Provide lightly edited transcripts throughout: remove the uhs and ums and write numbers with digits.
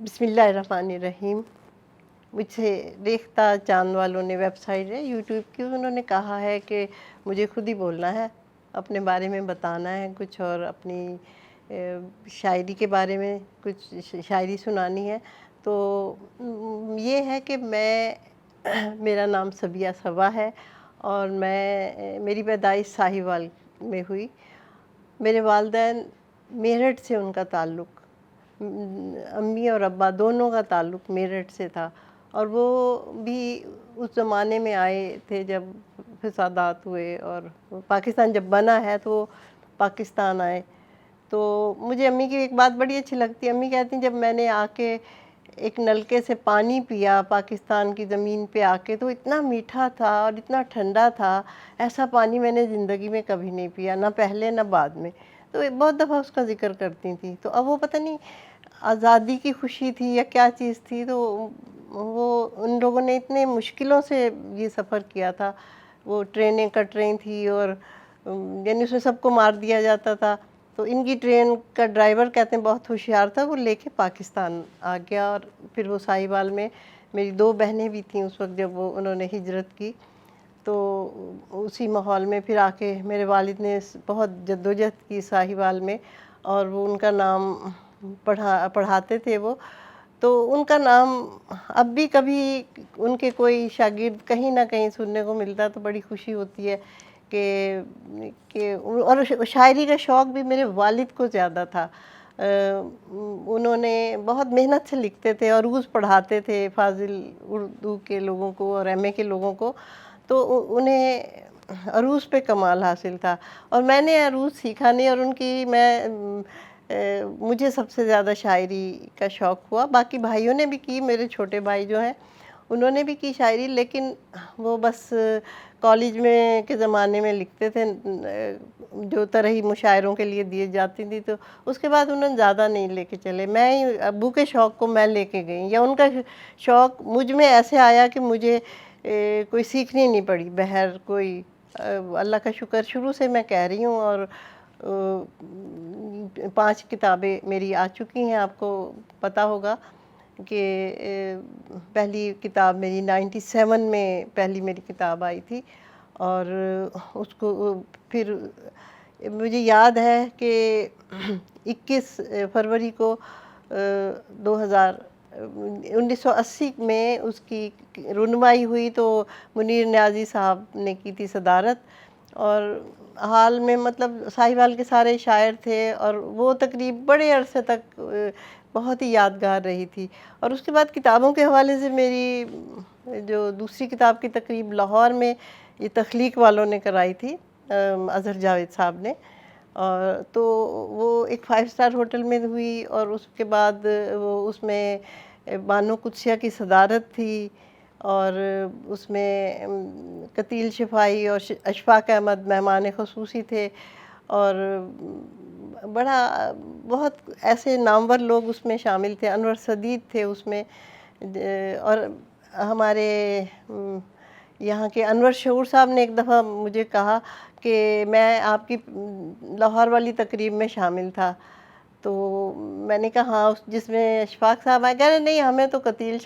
بسم اللہ الرحمن الرحیم۔ مجھ سے ریختہ چاند والوں نے ویب سائٹ ہے یوٹیوب کی، انہوں نے کہا ہے کہ مجھے خود ہی بولنا ہے، اپنے بارے میں بتانا ہے کچھ، اور اپنی شاعری کے بارے میں کچھ شاعری سنانی ہے۔ تو یہ ہے کہ میرا نام صبیہ صبا ہے، اور میری پیدائش ساہیوال میں ہوئی۔ میرے والدین میرٹھ سے ان کا تعلق، امی اور ابا دونوں کا تعلق میرٹھ سے تھا، اور وہ بھی اس زمانے میں آئے تھے جب فسادات ہوئے، اور پاکستان جب بنا ہے تو وہ پاکستان آئے۔ تو مجھے امی کی ایک بات بڑی اچھی لگتی ہے، امی کہتی ہیں جب میں نے آ کے ایک نلکے سے پانی پیا پاکستان کی زمین پہ آ کے، تو اتنا میٹھا تھا اور اتنا ٹھنڈا تھا، ایسا پانی میں نے زندگی میں کبھی نہیں پیا، نہ پہلے نہ بعد میں۔ تو بہت دفعہ اس کا ذکر کرتی تھیں۔ تو اب وہ پتہ نہیں آزادی کی خوشی تھی یا کیا چیز تھی، تو وہ ان لوگوں نے اتنے مشکلوں سے یہ سفر کیا تھا، وہ ٹرینیں کٹ رہی تھیں، اور یعنی اس میں سب کو مار دیا جاتا تھا۔ تو ان کی ٹرین کا ڈرائیور کہتے ہیں بہت ہوشیار تھا، وہ لے کے پاکستان آ گیا، اور پھر وہ ساہیوال میں میری 2 بہنیں بھی تھیں اس وقت جب انہوں نے ہجرت کی۔ تو اسی ماحول میں پھر آ کے میرے والد نے بہت جدوجہد کی ساہیوال میں، اور وہ ان کا نام پڑھاتے تھے وہ، تو ان کا نام اب بھی کبھی ان کے کوئی شاگرد کہیں نہ کہیں سننے کو ملتا تو بڑی خوشی ہوتی ہے کہ اور شاعری کا شوق بھی میرے والد کو زیادہ تھا۔ انہوں نے بہت محنت سے لکھتے تھے، عروض پڑھاتے تھے فاضل اردو کے لوگوں کو اور ایم اے کے لوگوں کو، تو انہیں عروض پہ کمال حاصل تھا، اور میں نے عروض سیکھا نہیں، اور ان کی مجھے سب سے زیادہ شاعری کا شوق ہوا۔ باقی بھائیوں نے بھی کی، میرے چھوٹے بھائی جو ہیں انہوں نے بھی کی شاعری، لیکن وہ بس کالج میں کے زمانے میں لکھتے تھے جو طرحی مشاعروں کے لیے دیے جاتی تھی، تو اس کے بعد انہوں نے زیادہ نہیں لے کے چلے۔ میں ہی ابو کے شوق کو میں لے کے گئی، یا ان کا شوق مجھ میں ایسے آیا کہ مجھے کوئی سیکھنی نہیں پڑی بہر کوئی۔ اللہ کا شکر، شروع سے میں کہہ رہی ہوں، اور 5 کتابیں میری آ چکی ہیں، آپ کو پتہ ہوگا کہ پہلی کتاب میری 97 میں پہلی میری کتاب آئی تھی، اور اس کو پھر مجھے یاد ہے کہ 21 فروری کو 1980 میں اس کی رونمائی ہوئی، تو منیر نیازی صاحب نے کی تھی صدارت، اور حال میں مطلب ساہیوال کے سارے شاعر تھے، اور وہ تقریب بڑے عرصے تک بہت ہی یادگار رہی تھی۔ اور اس کے بعد کتابوں کے حوالے سے میری جو دوسری کتاب کی تقریب لاہور میں یہ تخلیق والوں نے کرائی تھی، اظہر جاوید صاحب نے، اور تو وہ ایک 5 اسٹار ہوٹل میں ہوئی، اور اس کے بعد وہ اس میں بانو قدسیہ کی صدارت تھی، اور اس میں قتیل شفاعی اور اشفاق احمد مہمان خصوصی تھے، اور بہت ایسے نامور لوگ اس میں شامل تھے، انور سدید تھے اس میں، اور ہمارے یہاں کے انور شعور صاحب نے ایک دفعہ مجھے کہا کہ میں آپ کی لاہور والی تقریب میں شامل تھا، تو میں نے کہا ہاں، جس میں اشفاق صاحب آئے، کہہ رہے نہیں ہمیں تو قتیل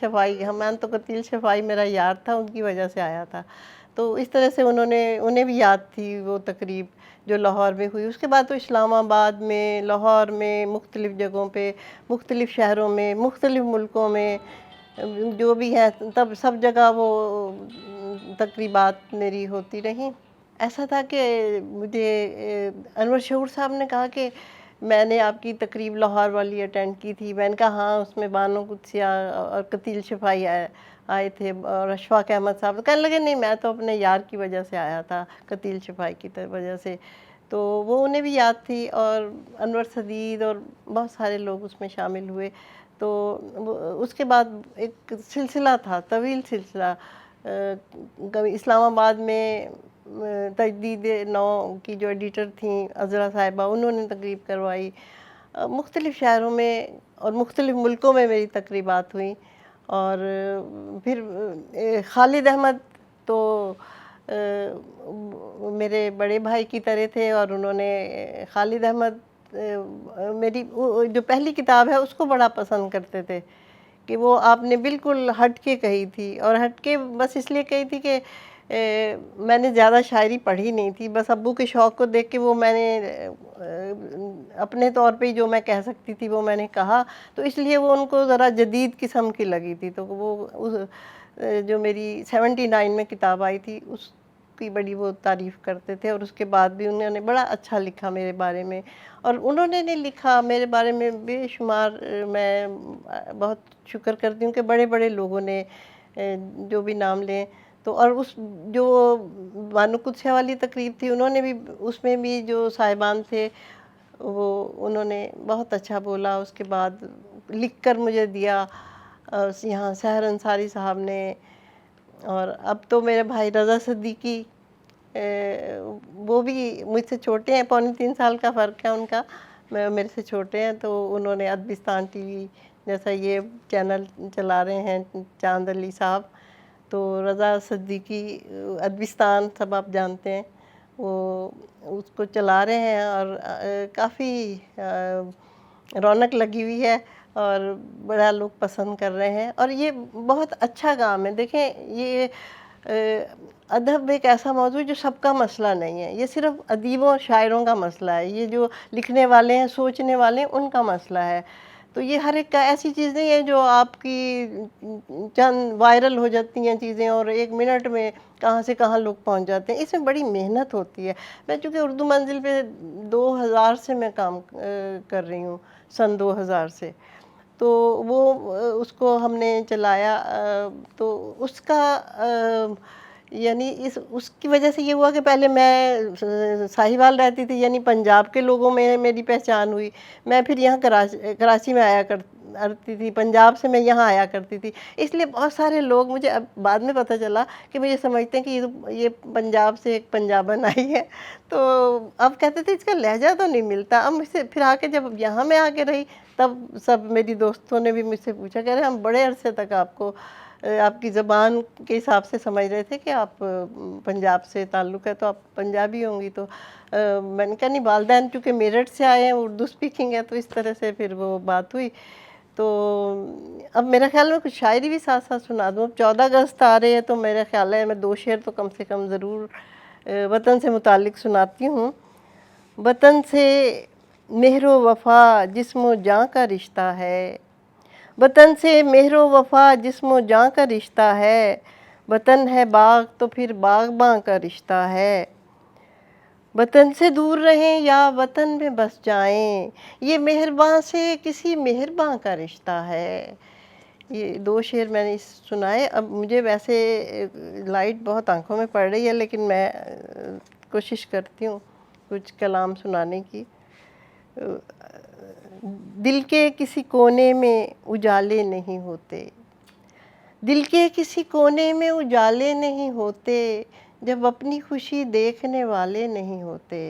شفاعی میرا یار تھا، ان کی وجہ سے آیا تھا۔ تو اس طرح سے انہیں بھی یاد تھی وہ تقریب جو لاہور میں ہوئی۔ اس کے بعد تو اسلام آباد میں، لاہور میں، مختلف جگہوں پہ، مختلف شہروں میں، مختلف ملکوں میں جو بھی ہیں، تب سب جگہ وہ تقریبات میری ہوتی رہیں۔ ایسا تھا کہ مجھے انور شعور صاحب نے کہا کہ میں نے آپ کی تقریب لاہور والی اٹینڈ کی تھی، میں نے کہا ہاں، اس میں بانو قدسیہ اور قتیل شفاعی آئے تھے، اور اشفاق احمد صاحب، کہنے لگے نہیں میں تو اپنے یار کی وجہ سے آیا تھا، قتیل شفاعی کی وجہ سے۔ تو وہ انہیں بھی یاد تھی، اور انور سدید اور بہت سارے لوگ اس میں شامل ہوئے۔ تو اس کے بعد ایک سلسلہ تھا، طویل سلسلہ، اسلام آباد میں تجدید نو کی جو ایڈیٹر تھیں عذرا صاحبہ، انہوں نے تقریب کروائی، مختلف شہروں میں اور مختلف ملکوں میں میری تقریبات ہوئیں۔ اور پھر خالد احمد تو میرے بڑے بھائی کی طرح تھے، اور انہوں نے خالد احمد میری جو پہلی کتاب ہے اس کو بڑا پسند کرتے تھے کہ وہ آپ نے بالکل ہٹ کے کہی تھی، اور ہٹ کے بس اس لیے کہی تھی کہ میں نے زیادہ شاعری پڑھی نہیں تھی، بس ابو کے شوق کو دیکھ کے وہ میں نے اپنے طور پہ جو میں کہہ سکتی تھی وہ میں نے کہا، تو اس لیے وہ ان کو ذرا جدید قسم کی لگی تھی، تو وہ جو میری 79 میں کتاب آئی تھی اس کی بڑی وہ تعریف کرتے تھے، اور اس کے بعد بھی انہوں نے بڑا اچھا لکھا میرے بارے میں، اور انہوں نے نہیں لکھا میرے بارے میں بے شمار، میں بہت شکر کرتی ہوں کہ بڑے بڑے لوگوں نے جو بھی نام لیں، تو اور اس جو بانو قدسیہ والی تقریب تھی انہوں نے بھی اس میں بھی جو صاحبان تھے وہ انہوں نے بہت اچھا بولا، اس کے بعد لکھ کر مجھے دیا یہاں سحر انصاری صاحب نے، اور اب تو میرے بھائی رضا صدیقی وہ بھی مجھ سے چھوٹے ہیں، 2.25 سال کا فرق ہے ان کا، میرے سے چھوٹے ہیں، تو انہوں نے ادبستان ٹی وی جیسا یہ چینل چلا رہے ہیں چاند علی صاحب، تو رضا صدیقی ادبستان سب آپ جانتے ہیں، وہ اس کو چلا رہے ہیں، اور کافی رونق لگی ہوئی ہے اور بڑا لوگ پسند کر رہے ہیں، اور یہ بہت اچھا کام ہے۔ دیکھیں یہ ادب ایک ایسا موضوع ہے جو سب کا مسئلہ نہیں ہے، یہ صرف ادیبوں اور شاعروں کا مسئلہ ہے، یہ جو لکھنے والے ہیں سوچنے والے ہیں ان کا مسئلہ ہے، تو یہ ہر ایک کا ایسی چیز نہیں ہے جو آپ کی چند وائرل ہو جاتی ہیں چیزیں اور 1 منٹ میں کہاں سے کہاں لوگ پہنچ جاتے ہیں، اس میں بڑی محنت ہوتی ہے۔ میں چونکہ اردو منزل پہ 2000 سے میں کام کر رہی ہوں، سن 2000 سے، تو وہ اس کو ہم نے چلایا، تو اس کا یعنی اس کی وجہ سے یہ ہوا کہ پہلے میں ساہیوال رہتی تھی، یعنی پنجاب کے لوگوں میں میری پہچان ہوئی، میں پھر یہاں کراچی میں آیا کرتی تھی، پنجاب سے میں یہاں آیا کرتی تھی، اس لیے بہت سارے لوگ مجھے اب بعد میں پتہ چلا کہ مجھے سمجھتے ہیں کہ یہ پنجاب سے ایک پنجابن آئی ہے، تو اب کہتے تھے اس کا لہجہ تو نہیں ملتا، اب مجھ سے پھر آ کے جب یہاں میں آ کے رہی تب سب میری دوستوں نے بھی مجھ سے پوچھا، کہہ رہے ہم بڑے عرصے تک آپ کی زبان کے حساب سے سمجھ رہے تھے کہ آپ پنجاب سے تعلق ہے تو آپ پنجابی ہوں گی، تو میں نے کہا نہیں، والدین چونکہ میرٹھ سے آئے ہیں، اردو سپیکنگ ہے، تو اس طرح سے پھر وہ بات ہوئی، تو اب میرا خیال میں کچھ شاعری بھی ساتھ ساتھ سنا دوں، اب 14 اگست آ رہے ہیں تو میرا خیال ہے میں 2 شعر تو کم سے کم ضرور وطن سے متعلق سناتی ہوں۔ وطن سے مہر و وفا جسم و جاں کا رشتہ ہے، وطن سے مہر و وفا جسم و جاں کا رشتہ ہے، وطن ہے باغ تو پھر باغباں کا رشتہ ہے، وطن سے دور رہیں یا وطن میں بس جائیں، یہ مہرباں سے کسی مہرباں کا رشتہ ہے۔ یہ 2 شعر میں نے سنائے، اب مجھے ویسے لائٹ بہت آنکھوں میں پڑ رہی ہے لیکن میں کوشش کرتی ہوں کچھ کلام سنانے کی۔ دل کے کسی کونے میں اجالے نہیں ہوتے، دل کے کسی کونے میں اجالے نہیں ہوتے، جب اپنی خوشی دیکھنے والے نہیں ہوتے،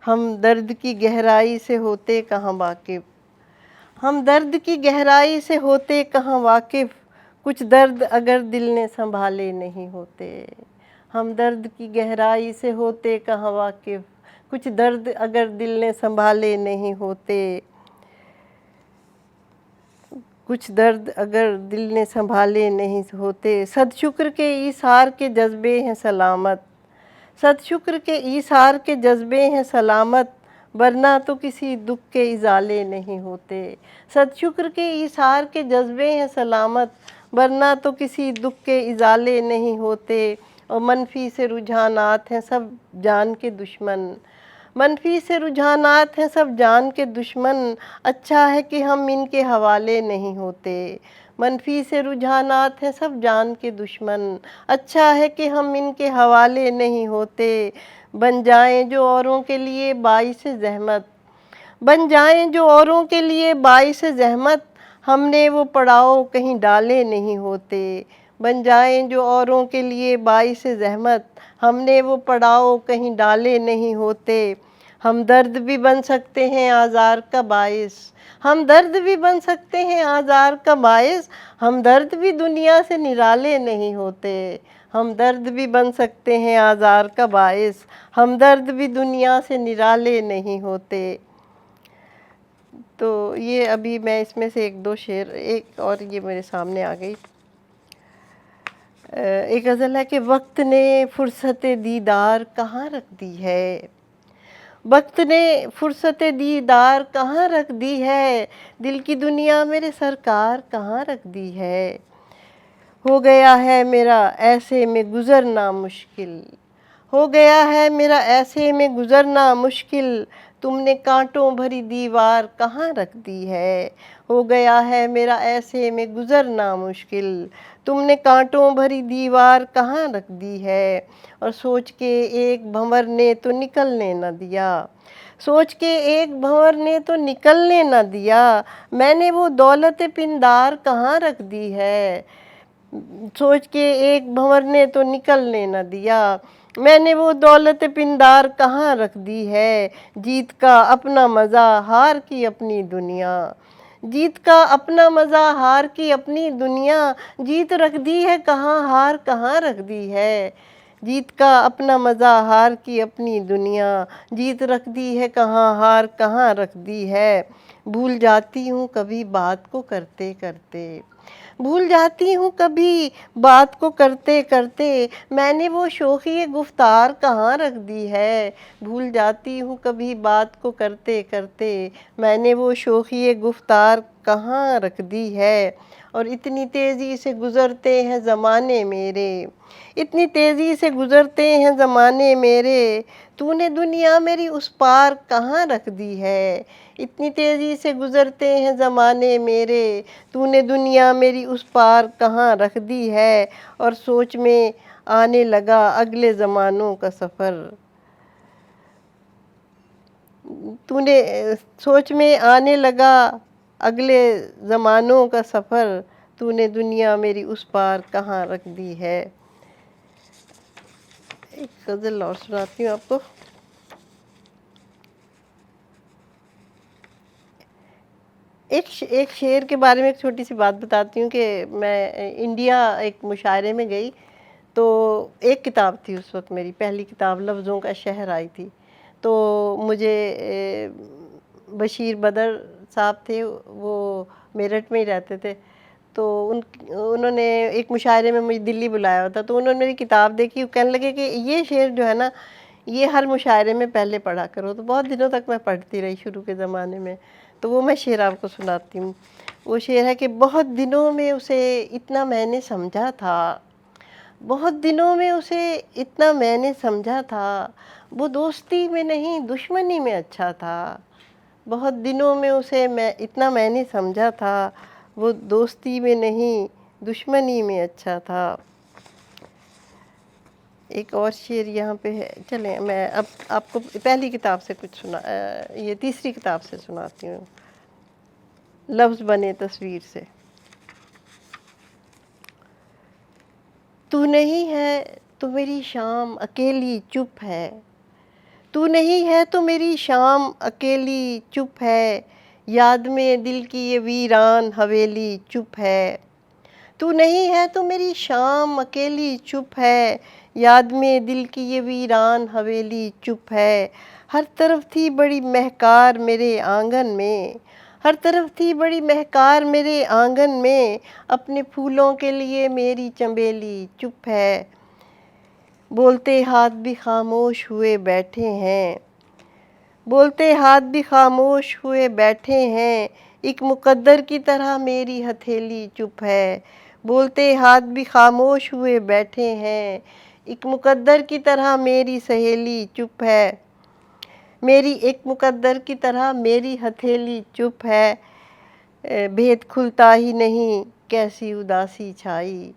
ہم درد کی گہرائی سے ہوتے کہاں واقف، ہم درد کی گہرائی سے ہوتے کہاں واقف، کچھ درد اگر دل نے سنبھالے نہیں ہوتے، ہم درد کی گہرائی سے ہوتے کہاں واقف، کچھ درد اگر دل نے سنبھالے نہیں ہوتے، کچھ درد اگر دل نے سنبھالے نہیں ہوتے، صد شکر کے ایثار کے جذبے ہیں سلامت، صد شکر کے ایثار کے جذبے ہیں سلامت، ورنہ تو کسی دکھ کے ازالے نہیں ہوتے، صد شکر کے ایثار کے جذبے ہیں سلامت، ورنہ تو کسی دکھ کے ازالے نہیں ہوتے، اور منفی سے رجحانات ہیں سب جان کے دشمن، منفی سے رجحانات ہیں سب جان کے دشمن، اچھا ہے کہ ہم ان کے حوالے نہیں ہوتے، منفی سے رجحانات ہیں سب جان کے دشمن، اچھا ہے کہ ہم ان کے حوالے نہیں ہوتے، بن جائیں جو اوروں کے لیے باعث زحمت، بن جائیں جو اوروں کے لیے باعث زحمت، ہم نے وہ پڑاؤ کہیں ڈالے نہیں ہوتے، بن جائیں جو اوروں کے لیے باعث زحمت، ہم نے وہ پڑاؤ کہیں ڈالے نہیں ہوتے، ہم درد بھی بن سکتے ہیں آزار کا باعث، ہم درد بھی بن سکتے ہیں آزار کا باعث، ہم درد بھی دنیا سے نرالے نہیں ہوتے، ہمدرد بھی بن سکتے ہیں آزار کا باعث، ہمدرد بھی دنیا سے نرالے نہیں ہوتے۔ تو یہ ابھی میں اس میں سے ایک دو شعر، ایک اور یہ میرے سامنے آ گئی۔ ایک غزل ہے کہ وقت نے فرصت دیدار کہاں رکھ دی ہے، وقت نے فرصت دیدار کہاں رکھ دی ہے، دل کی دنیا میرے سرکار کہاں رکھ دی ہے۔ ہو گیا ہے میرا ایسے میں گزرنا مشکل، ہو گیا ہے میرا ایسے میں گزرنا مشکل، تم نے کانٹوں بھری دیوار کہاں رکھ دی ہے۔ ہو گیا ہے میرا ایسے میں گزرنا مشکل، تم نے کانٹوں بھری دیوار کہاں رکھ دی ہے۔ اور سوچ کے ایک بھنور نے تو نکلنے نہ دیا، سوچ کے ایک بھنور نے تو نکلنے نہ دیا، میں نے وہ دولت پندار کہاں رکھ دی ہے۔ سوچ کے ایک بھنور نے تو نکلنے نہ دیا، میں نے وہ دولت پندار کہاں رکھ دی ہے۔ جیت کا اپنا مزہ ہار کی اپنی دنیا، جیت کا اپنا مزہ ہار کی اپنی دنیا، جیت رکھ دی ہے کہاں ہار کہاں رکھ دی ہے۔ جیت کا اپنا مزہ ہار کی اپنی دنیا، جیت رکھ دی ہے کہاں ہار کہاں رکھ دی ہے۔ بھول جاتی ہوں کبھی بات کو کرتے کرتے، بھول جاتی ہوں کبھی بات کو کرتے کرتے، میں نے وہ شوخی گفتار کہاں رکھ دی ہے۔ بھول جاتی ہوں کبھی بات کو کرتے کرتے، میں نے وہ شوخی گفتار کہاں رکھ دی ہے۔ اور اتنی تیزی سے گزرتے ہیں زمانے میرے، اتنی تیزی سے گزرتے ہیں زمانے میرے، تو نے دنیا میری اس پار کہاں رکھ دی ہے۔ اتنی تیزی سے گزرتے ہیں زمانے میرے، تو نے دنیا میری اس پار کہاں رکھ دی ہے۔ اور سوچ میں آنے لگا اگلے زمانوں کا سفر، تو نے سوچ میں آنے لگا اگلے زمانوں کا سفر، تو نے دنیا میری اس پار کہاں رکھ دی ہے۔ ایک غزل اور سناتی ہوں آپ کو۔ ایک شعر کے بارے میں ایک چھوٹی سی بات بتاتی ہوں کہ میں انڈیا ایک مشاعرے میں گئی، تو ایک کتاب تھی اس وقت، میری پہلی کتاب لفظوں کا شہر آئی تھی، تو مجھے بشیر بدر صاحب تھے، وہ میرٹھ میں ہی رہتے تھے، تو انہوں نے ایک مشاعرے میں مجھے دلی بلایا ہوتا، تو انہوں نے میری کتاب دیکھی، وہ کہنے لگے کہ یہ شعر جو ہے نا یہ ہر مشاعرے میں پہلے پڑھا کرو، تو بہت دنوں تک میں پڑھتی رہی شروع کے زمانے میں۔ تو وہ میں شعر آپ کو سناتی ہوں۔ وہ شعر ہے کہ بہت دنوں میں اسے اتنا میں نے سمجھا تھا، بہت دنوں میں اسے اتنا میں نے سمجھا تھا، وہ دوستی میں نہیں دشمنی میں اچھا تھا، بہت دنوں میں اسے اتنا میں نے سمجھا تھا، وہ دوستی میں نہیں دشمنی میں اچھا تھا۔ ایک اور شعر یہاں پہ ہے، چلیں میں اب آپ کو پہلی کتاب سے کچھ یہ تیسری کتاب سے سناتی ہوں، لفظ بنے تصویر سے۔ تو نہیں ہے تو میری شام اکیلی چپ ہے، تو نہیں ہے تو میری شام اکیلی چپ ہے، یاد میں دل کی یہ ویران حویلی چپ ہے۔ تو نہیں ہے تو میری شام اکیلی چپ ہے، یاد میں دل کی یہ ویران حویلی چپ ہے۔ ہر طرف تھی بڑی مہکار میرے آنگن میں، ہر طرف تھی بڑی مہکار میرے آنگن میں، اپنے پھولوں کے لیے میری چنبیلی چپ ہے۔ بولتے ہاتھ بھی خاموش ہوئے بیٹھے ہیں، بولتے ہاتھ بھی خاموش ہوئے بیٹھے ہیں، ایک مقدر کی طرح میری ہتھیلی چپ ہے۔ بولتے ہاتھ بھی خاموش ہوئے بیٹھے ہیں، ایک مقدر کی طرح میری سہیلی چپ ہے، میری ایک مقدر کی طرح میری ہتھیلی چپ ہے۔ بھید کھلتا ہی نہیں کیسی اداسی چھائی،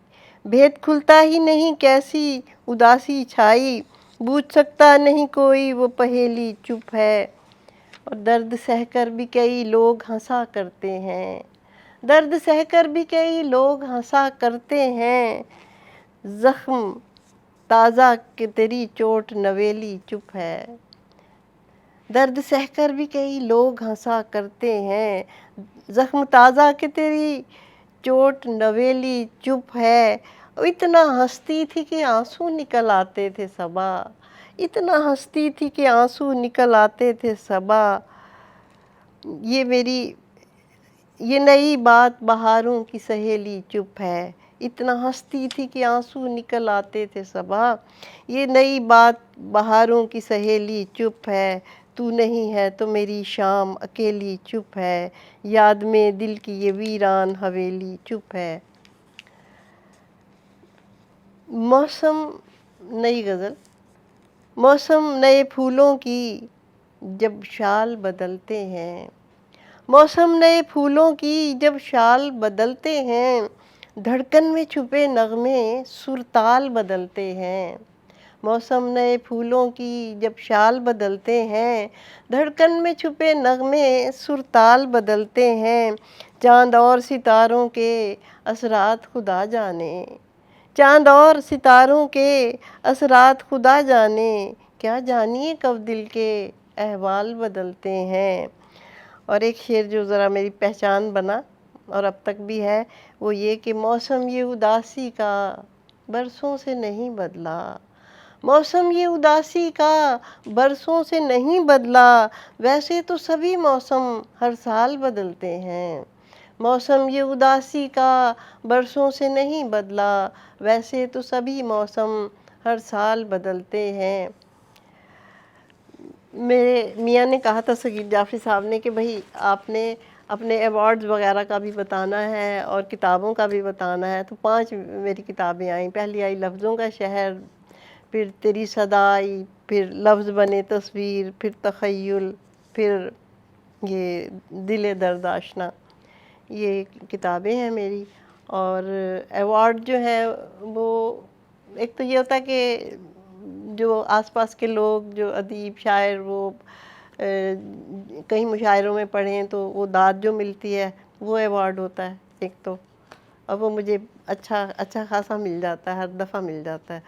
بھید کھلتا ہی نہیں کیسی اداسی چھائی، بوجھ سکتا نہیں کوئی وہ پہیلی چپ ہے۔ اور درد سہ کر بھی کئی لوگ ہنسا کرتے ہیں، درد سہ کر بھی کئی لوگ ہنسا کرتے ہیں، زخم تازہ کہ تیری چوٹ نویلی چپ ہے۔ درد سہ کر بھی کئی لوگ ہنسا کرتے ہیں، زخم تازہ کہ تیری چوٹ نویلی چپ ہے۔ اتنا ہنستی تھی کہ آنسو نکل آتے تھے صبا، اتنا ہنستی تھی کہ آنسو نکل آتے تھے صبا، یہ نئی بات بہاروں کی سہیلی چپ ہے، اتنا ہنستی تھی کہ آنسو نکل آتے تھے صبا، یہ نئی بات بہاروں کی سہیلی چپ ہے، تو نہیں ہے تو میری شام اکیلی چپ ہے، یاد میں دل کی یہ ویران حویلی چپ ہے۔ موسم، نئی غزل۔ موسم نئے پھولوں کی جب شال بدلتے ہیں، موسم نئے پھولوں کی جب شال بدلتے ہیں، دھڑکن میں چھپے نغمے سرتال بدلتے ہیں، موسم نئے پھولوں کی جب شال بدلتے ہیں، دھڑکن میں چھپے نغمے سرتال بدلتے ہیں، چاند اور ستاروں کے اسرات خدا جانے، چاند اور ستاروں کے اسرات خدا جانے، کیا جانیے کب دل کے احوال بدلتے ہیں۔ اور ایک شعر جو ذرا میری پہچان بنا اور اب تک بھی ہے، وہ یہ کہ موسم یہ اداسی کا برسوں سے نہیں بدلا، موسم یہ اداسی کا برسوں سے نہیں بدلا، ویسے تو سبھی موسم ہر سال بدلتے ہیں، موسم یہ اداسی کا برسوں سے نہیں بدلا، ویسے تو سبھی موسم ہر سال بدلتے ہیں۔ میرے میاں نے کہا تھا صغیر جعفری صاحب نے کہ بھئی آپ نے اپنے ایوارڈز وغیرہ کا بھی بتانا ہے اور کتابوں کا بھی بتانا ہے، تو 5 میری کتابیں آئیں۔ پہلی آئی لفظوں کا شہر، پھر تیری صدا آئی، پھر لفظ بنے تصویر، پھر تخیل، پھر یہ دل درد آشنا، یہ کتابیں ہیں میری۔ اور ایوارڈ جو ہیں وہ ایک تو یہ ہوتا ہے کہ جو آس پاس کے لوگ، جو ادیب شاعر، وہ کہیں مشاعروں میں پڑھیں تو وہ داد جو ملتی ہے وہ ایوارڈ ہوتا ہے ایک تو، اور وہ مجھے اچھا خاصا مل جاتا ہے، ہر دفعہ مل جاتا ہے۔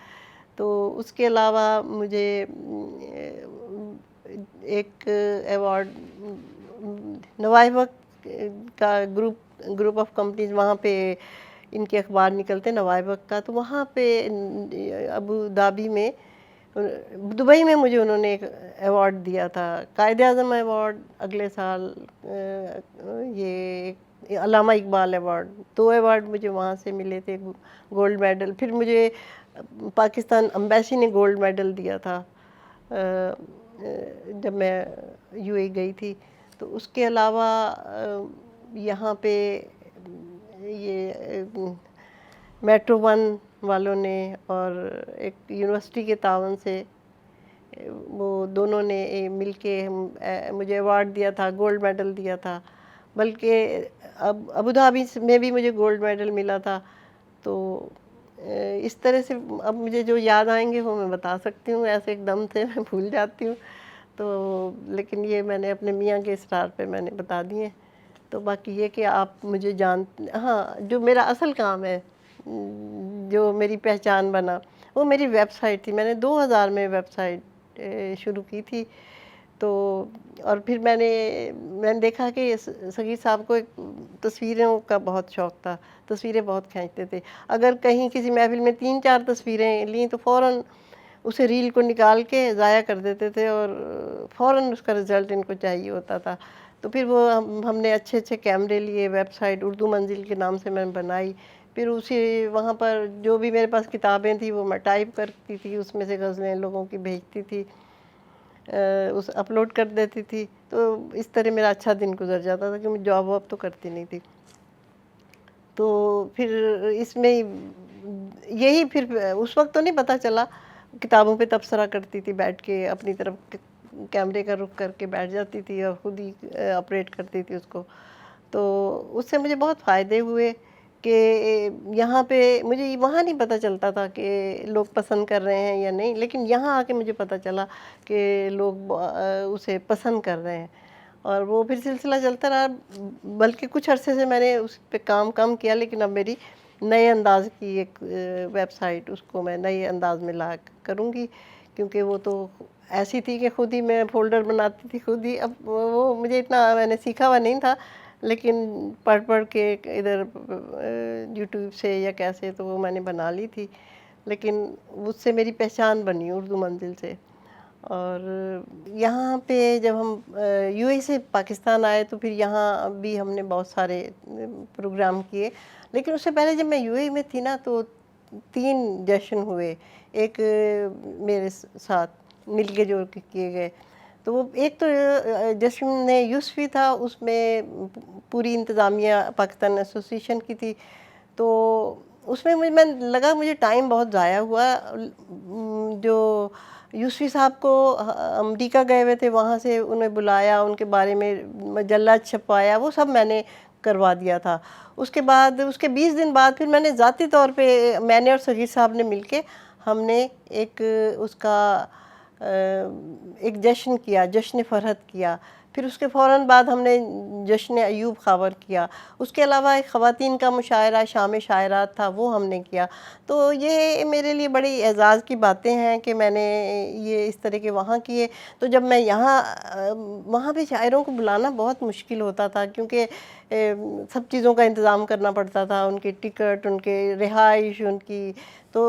تو اس کے علاوہ مجھے ایک ایوارڈ نوائے وقت کا گروپ آف کمپنیز، وہاں پہ ان کے اخبار نکلتے نوائے وقت کا، تو وہاں پہ ابو ظہبی میں، دبئی میں مجھے انہوں نے ایک ایوارڈ دیا تھا، قائد اعظم ایوارڈ، اگلے سال یہ علامہ اقبال ایوارڈ، 2 ایوارڈ مجھے وہاں سے ملے تھے، گولڈ میڈل۔ پھر مجھے پاکستان امبیسی نے گولڈ میڈل دیا تھا جب میں یو اے گئی تھی۔ تو اس کے علاوہ یہاں پہ یہ میٹرو 1 والوں نے اور ایک یونیورسٹی کے تعاون سے، وہ دونوں نے مل کے مجھے ایوارڈ دیا تھا، گولڈ میڈل دیا تھا، بلکہ ابو ظہبی میں بھی مجھے گولڈ میڈل ملا تھا۔ تو اس طرح سے اب مجھے جو یاد آئیں گے وہ میں بتا سکتی ہوں، ایسے ایک دم سے میں بھول جاتی ہوں، تو لیکن یہ میں نے اپنے میاں کے اصرار پہ میں نے بتا دیے۔ تو باقی یہ کہ آپ مجھے ہاں، جو میرا اصل کام ہے، جو میری پہچان بنا، وہ میری ویب سائٹ تھی۔ میں نے 2000 میں ویب سائٹ شروع کی تھی، تو اور پھر میں نے دیکھا کہ صغیر صاحب کو ایک تصویروں کا بہت شوق تھا، تصویریں بہت کھینچتے تھے۔ اگر کہیں کسی محفل میں 3-4 تصویریں لیں تو فوراً اسے ریل کو نکال کے ضائع کر دیتے تھے، اور فوراً اس کا رزلٹ ان کو چاہیے ہوتا تھا۔ تو پھر وہ ہم نے اچھے کیمرے لیے، ویب سائٹ اردو منزل کے نام سے میں نے بنائی، پھر وہاں پر جو بھی میرے پاس کتابیں تھیں وہ میں ٹائپ کرتی تھی، اس میں سے غزلیں لوگوں کی بھیجتی تھی، اپلوڈ کر دیتی تھی۔ تو اس طرح میرا اچھا دن گزر جاتا تھا کہ میں جاب واب تو کرتی نہیں تھی۔ تو پھر اس میں یہی، پھر اس وقت تو نہیں پتہ چلا، کتابوں پہ تبصرہ کرتی تھی بیٹھ کے، اپنی طرف کیمرے کا رخ کر کے بیٹھ جاتی تھی اور خود ہی آپریٹ کرتی تھی اس کو۔ تو اس سے مجھے بہت فائدے ہوئے کہ یہاں پہ مجھے وہاں نہیں پتہ چلتا تھا کہ لوگ پسند کر رہے ہیں یا نہیں، لیکن یہاں آ کے مجھے پتہ چلا کہ لوگ اسے پسند کر رہے ہیں، اور وہ پھر سلسلہ چلتا رہا۔ بلکہ کچھ عرصے سے میں نے اس پہ کام کم کیا، لیکن اب میری نئے انداز کی ایک ویب سائٹ، اس کو میں نئے انداز میں لا کروں گی، کیونکہ وہ تو ایسی تھی کہ خود ہی میں فولڈر بناتی تھی خود ہی۔ اب وہ مجھے اتنا میں نے سیکھا ہوا نہیں تھا، لیکن پڑھ پڑھ کے ادھر یوٹیوب سے یا کیسے تو وہ میں نے بنا لی تھی، لیکن اس سے میری پہچان بنی اردو منزل سے۔ اور یہاں پہ جب ہم یو اے سے پاکستان آئے تو پھر یہاں بھی ہم نے بہت سارے پروگرام کیے، لیکن اس سے پہلے جب میں یو اے میں تھی نا تو 3 جشن ہوئے ایک میرے ساتھ مل کے جو کیے گئے۔ تو وہ ایک تو جشن یوسفی تھا، اس میں پوری انتظامیہ پاکستان ایسوسیشن کی تھی، تو اس میں مجھے ٹائم بہت ضائع ہوا۔ جو یوسفی صاحب کو امریکہ گئے ہوئے تھے، وہاں سے انہیں بلایا، ان کے بارے میں مجلہ چھپوایا، وہ سب میں نے کروا دیا تھا۔ اس کے بعد اس کے 20 دن بعد پھر میں نے ذاتی طور پہ میں نے اور صغیر صاحب نے مل کے ہم نے ایک اس کا ایک جشن کیا، جشن فرحت کیا۔ پھر اس کے فوراً بعد ہم نے جشن ایوب خاور کیا۔ اس کے علاوہ ایک خواتین کا مشاعرہ شام شاعرات تھا، وہ ہم نے کیا۔ تو یہ میرے لیے بڑی اعزاز کی باتیں ہیں کہ میں نے یہ اس طرح کے وہاں کیے۔ تو جب میں یہاں وہاں پہ شاعروں کو بلانا بہت مشکل ہوتا تھا، کیونکہ سب چیزوں کا انتظام کرنا پڑتا تھا، ان کی ٹکٹ، ان کے رہائش، ان کی۔ تو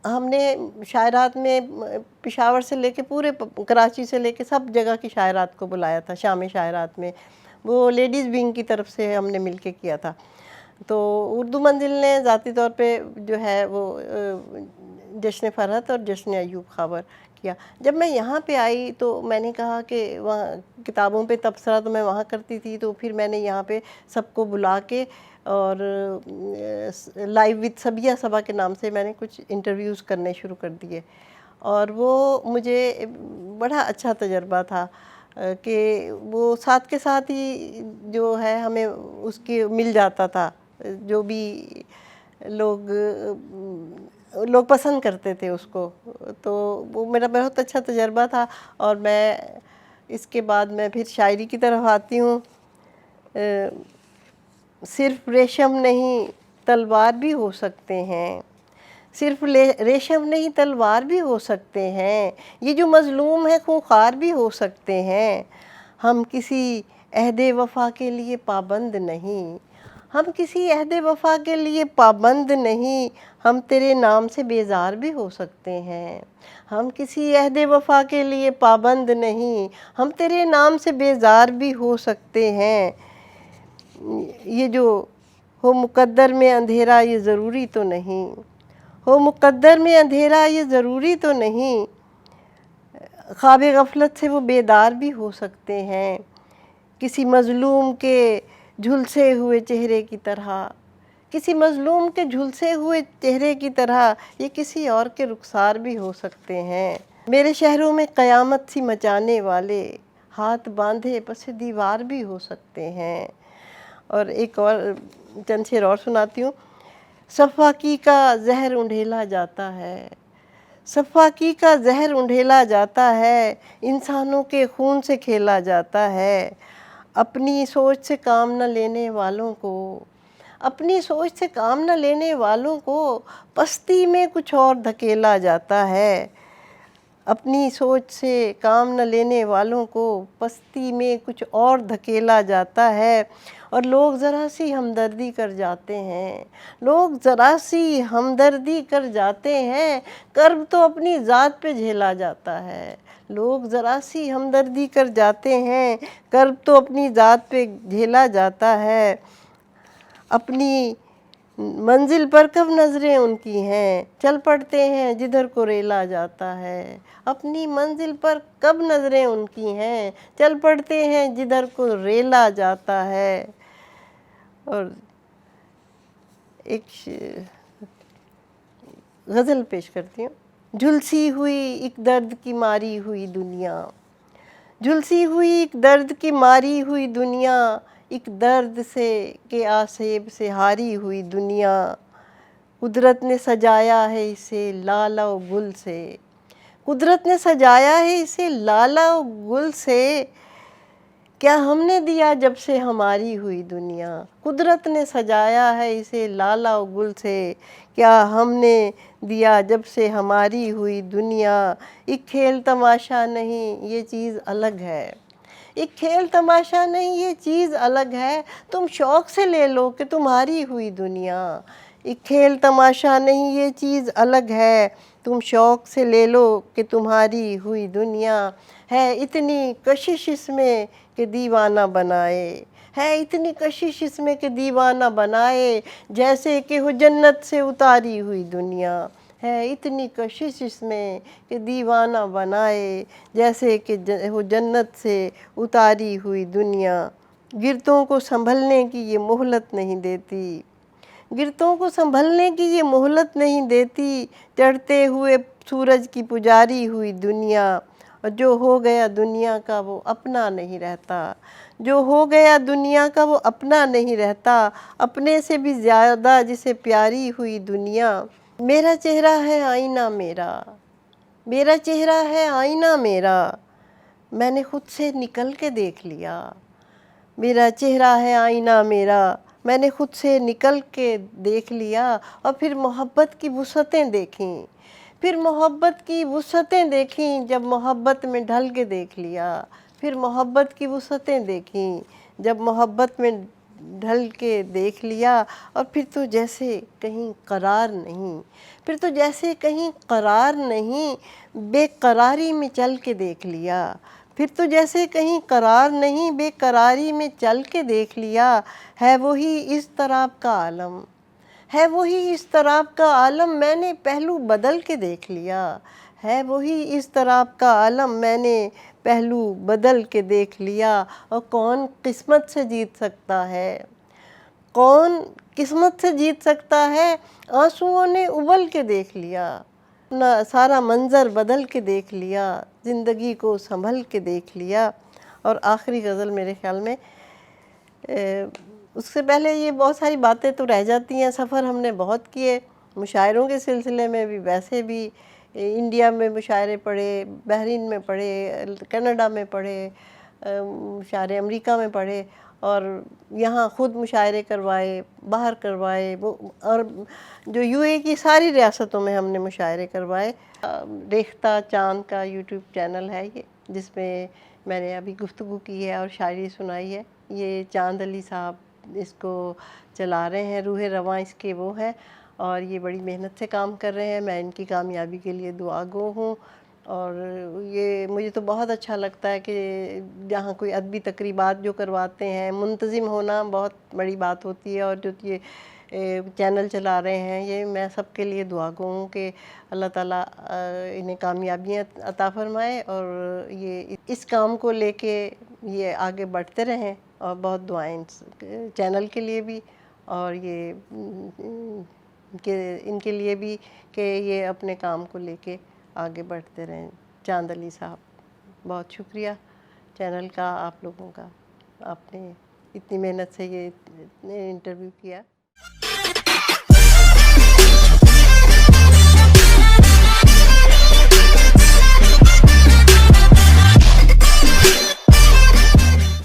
ہم نے شاعرات میں پشاور سے لے کے پورے کراچی سے لے کے سب جگہ کی شاعرات کو بلایا تھا شام شاعرات میں، وہ لیڈیز ونگ کی طرف سے ہم نے مل کے کیا تھا۔ تو اردو منزل نے ذاتی طور پہ جو ہے وہ جشن فرحت اور جشن ایوب خاور کیا۔ جب میں یہاں پہ آئی تو میں نے کہا کہ وہاں کتابوں پہ تبصرہ تو میں وہاں کرتی تھی، تو پھر میں نے یہاں پہ سب کو بلا کے اور لائیو وتھ صبیہ صبا کے نام سے میں نے کچھ انٹرویوز کرنے شروع کر دیے، اور وہ مجھے بڑا اچھا تجربہ تھا کہ وہ ساتھ کے ساتھ ہی جو ہے ہمیں اس کی مل جاتا تھا، جو بھی لوگ پسند کرتے تھے اس کو۔ تو وہ میرا بہت اچھا تجربہ تھا، اور میں اس کے بعد میں پھر شاعری کی طرف آتی ہوں۔ صرف ریشم نہیں تلوار بھی ہو سکتے ہیں، صرف ریشم نہیں تلوار بھی ہو سکتے ہیں، یہ جو مظلوم ہے خونخوار بھی ہو سکتے ہیں۔ ہم کسی عہد وفا کے لیے پابند نہیں، ہم کسی عہد وفا کے لیے پابند نہیں، ہم تیرے نام سے بیزار بھی ہو سکتے ہیں۔ ہم کسی عہد وفا کے لیے پابند نہیں، ہم تیرے نام سے بیزار بھی ہو سکتے ہیں۔ یہ جو ہو مقدر میں اندھیرا یہ ضروری تو نہیں، ہو مقدر میں اندھیرا یہ ضروری تو نہیں، خواب غفلت سے وہ بیدار بھی ہو سکتے ہیں۔ کسی مظلوم کے جھلسے ہوئے چہرے کی طرح، کسی مظلوم کے جھلسے ہوئے چہرے کی طرح یہ کسی اور کے رخسار بھی ہو سکتے ہیں۔ میرے شہروں میں قیامت سی مچانے والے ہاتھ باندھے پس دیوار بھی ہو سکتے ہیں۔ اور ایک اور چند شعر اور سناتی ہوں۔ صفاقی کا زہر انڈھیلا جاتا ہے، صفاقی کا زہر انڈھیلا جاتا ہے، انسانوں کے خون سے کھیلا جاتا ہے۔ اپنی سوچ سے کام نہ لینے والوں کو، اپنی سوچ سے کام نہ لینے والوں کو پستی میں کچھ اور دھکیلا جاتا ہے۔ اپنی سوچ سے کام نہ لینے والوں کو پستی میں کچھ اور دھکیلا جاتا ہے، اور لوگ ذرا سی ہمدردی کر جاتے ہیں، لوگ ذرا سی ہمدردی کر جاتے ہیں، کرب تو اپنی ذات پہ جھیلا جاتا ہے۔ لوگ ذرا سی ہمدردی کر جاتے ہیں، کرب تو اپنی ذات پہ جھیلا جاتا ہے۔ اپنی منزل پر کب نظریں ان کی ہیں، چل پڑتے ہیں جدھر کو ریلا جاتا ہے۔ اپنی منزل پر کب نظریں ان کی ہیں، چل پڑتے ہیں جدھر کو ریلا جاتا ہے۔ اور ایک غزل پیش کرتی ہوں۔ جھلسی ہوئی ایک درد کی ماری ہوئی دنیا، جھلسی ہوئی ایک درد کی ماری ہوئی دنیا، ایک درد سے کہ آسیب سے ہاری ہوئی دنیا، قدرت نے سجایا ہے اسے لالا و گل سے، قدرت نے سجایا ہے اسے لالا و گل سے، کیا ہم نے دیا جب سے ہماری ہوئی دنیا، قدرت نے سجایا ہے اسے لالا و گل سے، کیا ہم نے دیا جب سے ہماری ہوئی دنیا، ایک کھیل تماشا نہیں یہ چیز الگ ہے، ایک کھیل تماشا نہیں یہ چیز الگ ہے، تم شوق سے لے لو کہ تمہاری ہوئی دنیا۔ ایک کھیل تماشا نہیں یہ چیز الگ ہے، تم شوق سے لے لو کہ تمہاری ہوئی دنیا۔ ہے اتنی کشش اس میں کہ دیوانہ بنائے، ہے اتنی کشش اس میں کہ دیوانہ بنائے، جیسے کہ ہو جنت سے اتاری ہوئی دنیا۔ ہے اتنی کشش اس میں کہ دیوانہ بنائے، جیسے کہ ہو جنت سے اتاری ہوئی دنیا۔ گرتوں کو سنبھلنے کی یہ مہلت نہیں دیتی، گرتوں کو سنبھلنے کی یہ مہلت نہیں دیتی، چڑھتے ہوئے سورج کی پجاری ہوئی دنیا۔ اور جو ہو گیا دنیا کا وہ اپنا نہیں رہتا، جو ہو گیا دنیا کا وہ اپنا نہیں رہتا، اپنے سے بھی زیادہ جسے پیاری ہوئی دنیا۔ میرا چہرہ ہے آئینہ میرا، میرا چہرہ ہے آئینہ میرا، میں نے خود سے نکل کے دیکھ لیا۔ میرا چہرہ ہے آئینہ میرا، میں نے خود سے نکل کے دیکھ لیا، اور پھر محبت کی وسعتیں دیکھیں، پھر محبت کی وسعتیں دیکھیں، جب محبت میں ڈھل کے دیکھ لیا۔ پھر محبت کی وسعتیں دیکھیں، جب محبت میں ڈھل کے دیکھ لیا، اور پھر تو جیسے کہیں قرار نہیں، پھر تو جیسے کہیں قرار نہیں، بے قراری میں چل کے دیکھ لیا۔ پھر تو جیسے کہیں قرار نہیں، بے قراری میں چل کے دیکھ لیا۔ ہے وہی اضطراب کا عالم، ہے وہی اضطراب کا عالم، میں نے پہلو بدل کے دیکھ لیا۔ ہے وہی اضطراب کا عالم، میں نے پہلو بدل کے دیکھ لیا۔ اور کون قسمت سے جیت سکتا ہے، کون قسمت سے جیت سکتا ہے، آنسوؤں نے ابل کے دیکھ لیا، اپنا سارا منظر بدل کے دیکھ لیا، زندگی کو سنبھل کے دیکھ لیا۔ اور آخری غزل میرے خیال میں، اس سے پہلے یہ بہت ساری باتیں تو رہ جاتی ہیں، سفر ہم نے بہت کیے مشاعروں کے سلسلے میں بھی، ویسے بھی انڈیا میں مشاعرے پڑھے، بحرین میں پڑھے، کینیڈا میں پڑھے، مشاعرے امریکہ میں پڑھے، اور یہاں خود مشاعرے کروائے، باہر کروائے، اور جو یو اے کی ساری ریاستوں میں ہم نے مشاعرے کروائے۔ ریختہ چاند کا یوٹیوب چینل ہے یہ، جس میں میں نے ابھی گفتگو کی ہے اور شاعری سنائی ہے۔ یہ چاند علی صاحب اس کو چلا رہے ہیں، روح رواں اس کے وہ ہیں، اور یہ بڑی محنت سے کام کر رہے ہیں۔ میں ان کی کامیابی کے لیے دعا گو ہوں، اور یہ مجھے تو بہت اچھا لگتا ہے کہ جہاں کوئی ادبی تقریبات جو کرواتے ہیں، منتظم ہونا بہت بڑی بات ہوتی ہے، اور جو یہ چینل چلا رہے ہیں، یہ میں سب کے لیے دعا گو ہوں کہ اللہ تعالیٰ انہیں کامیابیاں عطا فرمائے، اور یہ اس کام کو لے کے یہ آگے بڑھتے رہیں، اور بہت دعائیں اس چینل کے لیے بھی، اور یہ ان کے لیے بھی کہ یہ اپنے کام کو لے کے آگے بڑھتے رہیں۔ چاند علی صاحب، بہت شکریہ چینل کا، آپ لوگوں کا، آپ نے اتنی محنت سے یہ انٹرویو کیا۔